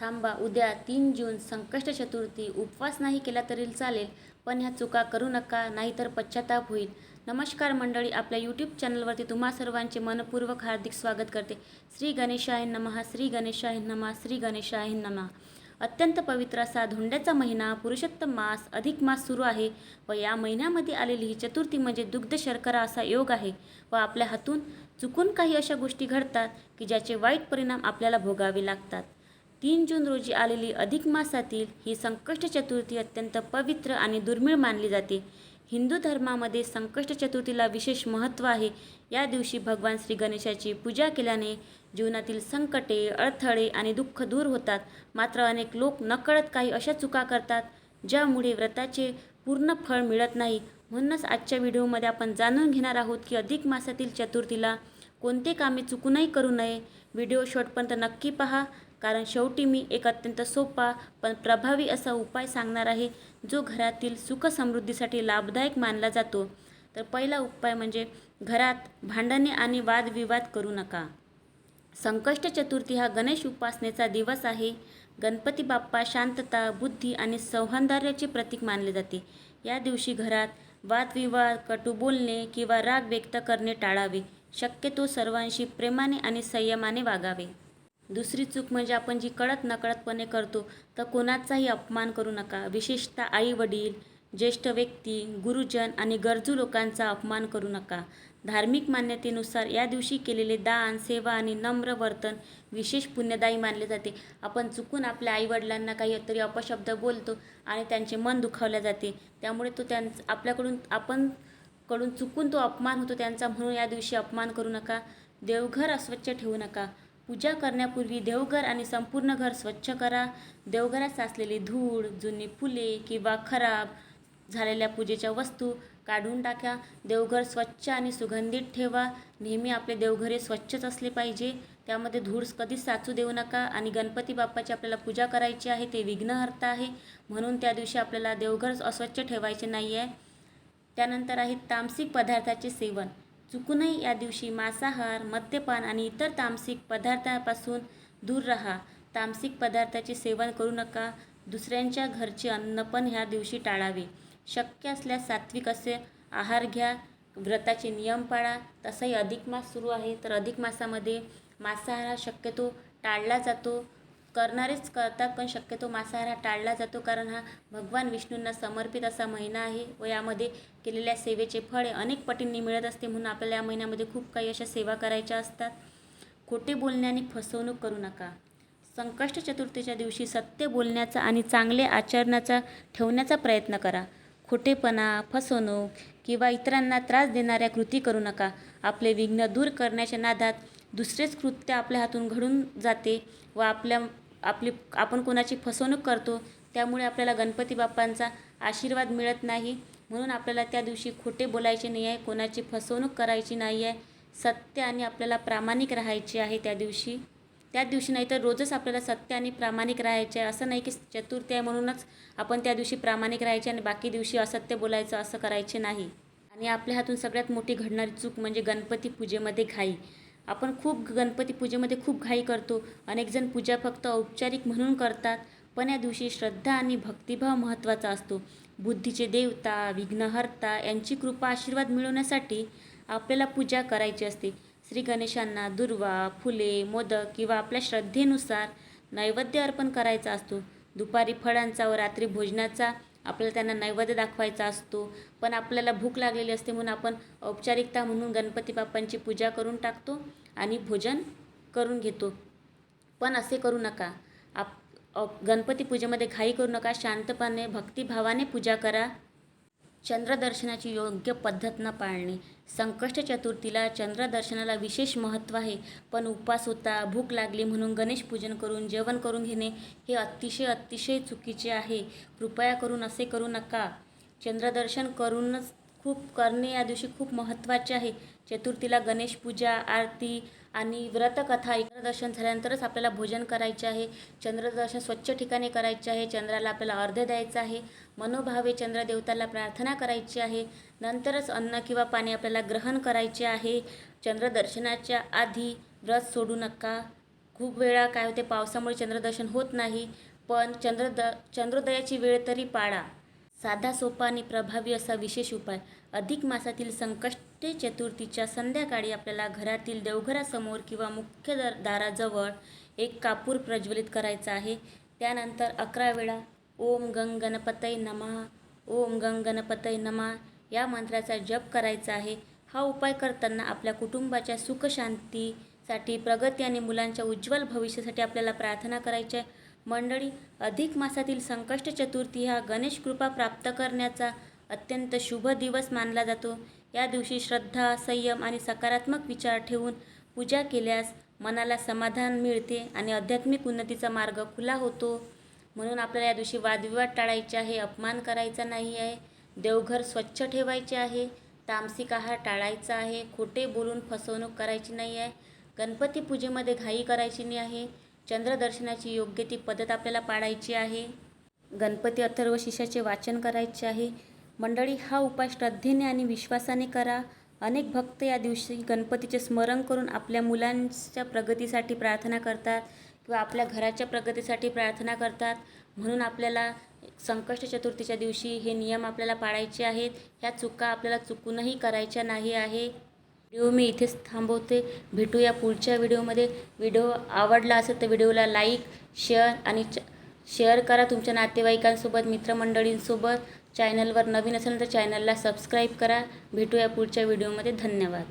थांबा, उद्या 3 जून संकष्ट चतुर्थी. उपवास नाही केला तरी चालेल, पण ह्या चुका करू नका, नाहीतर पश्चाताप होईल. नमस्कार मंडळी, आपल्या यूट्यूब चॅनलवरती तुम्हा सर्वांचे मनपूर्वक हार्दिक स्वागत करते. श्री गणेशाय नमः, श्री गणेशाय नमः, श्री गणेशाय नमः. अत्यंत पवित्र असा धोंड्याचा महिना, पुरुषोत्तम मास, अधिक मास सुरू आहे व या महिन्यामध्ये आलेली ही चतुर्थी म्हणजे दुग्ध शर्करा असा योग आहे व आपल्या हातून चुकून काही अशा गोष्टी घडतात की ज्याचे वाईट परिणाम आपल्याला भोगावे लागतात. 3 जून रोजी आलेली अधिक मासातील ही संकष्ट चतुर्थी अत्यंत पवित्र आणि दुर्मिळ मानली जाते. हिंदू धर्मामध्ये संकष्ट चतुर्थीला विशेष महत्त्व आहे. या दिवशी भगवान श्री गणेशाची पूजा केल्याने जीवनातील संकटे, अडथळे आणि दुःख दूर होतात. मात्र अनेक लोक नकळत काही अशा चुका करतात ज्यामुळे व्रताचे पूर्ण फळ मिळत नाही. म्हणूनच आजच्या व्हिडिओमध्ये आपण जाणून घेणार आहोत की अधिक मासातील चतुर्थीला कोणते कामे चुकूनही करू नये. व्हिडिओ शेवटपर्यंत नक्की पहा, कारण शेवटी मी एक अत्यंत सोपा पण प्रभावी असा उपाय सांगणार आहे जो घरातील सुख समृद्धीसाठी लाभदायक मानला जातो. तर पहिला उपाय म्हणजे घरात भांडणे आणि वादविवाद करू नका. संकष्ट चतुर्थी हा गणेश उपासनेचा दिवस आहे. गणपती बाप्पा शांतता, बुद्धी आणि सौहार्दाचे प्रतीक मानले जाते. या दिवशी घरात वादविवाद, कटू बोलणे किंवा राग व्यक्त करणे टाळावे. शक्यतो सर्वांशी प्रेमाने आणि संयमाने वागावे. दुसरी चूक म्हणजे आपण जी कळत नकळतपणे करतो तर कोणाचाही अपमान करू नका. विशेषतः आई वडील, ज्येष्ठ व्यक्ती, गुरुजन आणि गरजू लोकांचा अपमान करू नका. धार्मिक मान्यतेनुसार या दिवशी केलेले दान, सेवा आणि नम्र वर्तन विशेष पुण्यदायी मानले जाते. आपण चुकून आपल्या आईवडिलांना काहीतरी अपशब्द बोलतो आणि त्यांचे मन दुखावले जाते, त्यामुळे तो आपल्याकडून चुकून तो अपमान होतो त्यांचा. म्हणून या दिवशी अपमान करू नका. देवघर अस्वच्छ ठेवू नका. पूजा करण्यापूर्वी देवघर आणि संपूर्ण घर स्वच्छ करा. देवघरात साचलेली धूळ, जुनी फुले किंवा खराब झालेल्या पूजेच्या वस्तू काढून टाका. देवघर स्वच्छ आणि सुगंधित ठेवा. नेहमी आपले देवघर हे स्वच्छच असले पाहिजे, त्यामध्ये धूळ कधीच साचू देऊ नका. आणि गणपती बाप्पाची आपल्याला पूजा करायची आहे, ते विघ्नहर्ता आहे, म्हणून त्या दिवशी आपल्याला देवघर अस्वच्छ ठेवायचे नाही आहे. त्यानंतर आहे तामसिक पदार्थाचे सेवन. चुकूनही या दिवशी मांसाहार, मद्यपान आणि इतर तामसिक पदार्थांपासून दूर राहा. तामसिक पदार्थाचे सेवन करू नका. दुसऱ्यांच्या घरचे अन्न पण ह्या दिवशी टाळावे. शक्य असल्यास सात्विक असे आहार घ्या. व्रताचे नियम पाळा. तसाही अधिक मास सुरू आहे, तर अधिक मासामध्ये मांसाहार हा शक्यतो टाळला जातो. करणारेच करतात, पण शक्यतो मांसाहार हा टाळला जातो, कारण हा भगवान विष्णूंना समर्पित असा महिना आहे व यामध्ये केलेल्या सेवेचे फळ अनेक पटींनी मिळत असते. म्हणून आपल्याला या महिन्यामध्ये खूप काही अशा सेवा करायच्या असतात. खोटे बोलण्याने फसवणूक करू नका. संकष्ट चतुर्थीच्या दिवशी सत्य बोलण्याचा आणि चांगले आचरणाचा ठेवण्याचा प्रयत्न करा. खोटेपणा, फसवणूक किंवा इतरांना त्रास देणाऱ्या कृती करू नका. आपले विघ्न दूर करण्याच्या नादात दुसरेच कृत्य आपल्या हातून घडून जाते व आपण कोणाची फसवणूक करतो, त्यामुळे आपल्याला गणपती बाप्पांचा आशीर्वाद मिळत नाही. म्हणून आपल्याला त्या दिवशी खोटे बोलायचे नाही आहे, कोणाची फसवणूक करायची नाही आहे. सत्य आणि आपल्याला प्रामाणिक राहायचे आहे त्याच दिवशी नाही तर रोजच आपल्याला सत्य आणि प्रामाणिक राहायचे आहे. असं नाही की चतुर्थी आहे म्हणूनच आपण त्या दिवशी प्रामाणिक राहायचे आणि बाकी दिवशी असत्य बोलायचं, असं करायचे नाही. आणि आपल्या हातून सगळ्यात मोठी घडणारी चूक म्हणजे गणपती पूजेमध्ये घाई. आपण गणपती पूजेमध्ये खूप घाई करतो. अनेकजण पूजा फक्त औपचारिक म्हणून करतात, पण या दिवशी श्रद्धा आणि भक्तिभाव महत्त्वाचा असतो. बुद्धीचे देवता, विघ्नहर्ता यांची कृपा आशीर्वाद मिळवण्यासाठी आपल्याला पूजा करायची असते. श्री गणेशांना दुर्वा, फुले, मोदक किंवा आपल्या श्रद्धेनुसार नैवेद्य अर्पण करायचा असतो. दुपारी फळांचा व रात्री भोजनाचा आपल्याला त्यांना नैवेद्य दाखवायचा असतो. पण आपल्याला भूक लागलेली असते म्हणून आपण औपचारिकता म्हणून गणपती बाप्पांची पूजा करून टाकतो आणि भोजन करून घेतो. पण असे करू नका. गणपती पूजेमध्ये घाई करू नका. शांतपणे भक्तिभावाने पूजा करा. चंद्रदर्शनाची योग्य पद्धत न पाळणे. संकष्ट चतुर्थीला चंद्रदर्शनाला विशेष महत्त्व आहे, पण उपवास होता, भूक लागली म्हणून गणेश पूजन करून जेवण करून घेणे हे अतिशय चुकीचे आहे. कृपया करून असे करू नका. चंद्रदर्शन करणे या दिवशी खूप महत्त्वाचे आहे. चतुर्थीला गणेश पूजा, आरती आणि व्रतकथा, चंद्रदर्शन झाल्यानंतरच आपल्याला भोजन करायचे आहे. चंद्रदर्शन स्वच्छ ठिकाणी करायचे आहे. चंद्राला आपल्याला अर्घ्य द्यायचं आहे. मनोभावे चंद्रदेवताला प्रार्थना करायची आहे. नंतरच अन्न किंवा पाणी आपल्याला ग्रहण करायचे आहे. चंद्रदर्शनाच्या आधी व्रत सोडू नका. खूप वेळा काय होते, पावसामुळे चंद्रदर्शन होत नाही, पण चंद्रोदयाची वेळ तरी पाळा. साधा, सोपा आणि प्रभावी असा विशेष उपाय. अधिक मासातील संकष्टी चतुर्थीच्या संध्याकाळी आपल्याला घरातील देवघरासमोर किंवा मुख्य दाराजवळ एक कापूर प्रज्वलित करायचा आहे. त्यानंतर 11 वेळा ओम गंग गणपतये नमः, ओम गंग गणपतये नमः या मंत्राचा जप करायचा आहे. हा उपाय करताना आपल्या कुटुंबाच्या सुखशांतीसाठी, प्रगती आणि मुलांच्या उज्ज्वल भविष्यासाठी आपल्याला प्रार्थना करायची आहे. मंडळी, अधिक मासातील संकष्ट चतुर्थी हा गणेश कृपा प्राप्त करण्याचा अत्यंत शुभ दिवस मानला जातो. या दिवशी श्रद्धा, संयम आणि सकारात्मक विचार ठेवून पूजा केल्यास मनाला समाधान मिळते आणि आध्यात्मिक उन्नतीचा मार्ग खुला होतो. म्हणून आपल्याला या दिवशी वादविवाद टाळायचे आहे, अपमान करायचा नाही आहे, देवघर स्वच्छ ठेवायचे आहे, तामसिक आहार टाळायचा आहे, खोटे बोलून फसवणूक करायची नाही आहे, गणपती पूजेमध्ये घाई करायची नाही आहे, चंद्रदर्शनाची योग्य ती पद्धत आपल्याला पाळायची आहे, गणपती अथर्वशीर्षाचे वाचन करायचे आहे. मंडळी, हा उपाय श्रद्धेने आणि विश्वासाने करा. अनेक भक्त या दिवशी गणपतीचे स्मरण करून आपल्या मुलांच्या प्रगतीसाठी प्रार्थना करतात किंवा आपल्या घराच्या प्रगतीसाठी प्रार्थना करतात. म्हणून आपल्याला संकष्ट चतुर्थीच्या दिवशी हे नियम आपल्याला पाळायचे आहेत. ह्या चुका आपल्याला चुकूनही करायच्या नाही आहे. व्हिडिओ मी इथेच थांबवते. भेटूया पुढच्या व्हिडिओमध्ये. व्हिडिओ आवडला असेल तर व्हिडिओला लाईक, शेअर करा तुमच्या नातेवाईकांसोबत, मित्रमंडळींसोबत. चॅनलवर नवीन असेल तर चॅनलला सबस्क्राईब करा. भेटूया पुढच्या व्हिडिओमध्ये. धन्यवाद.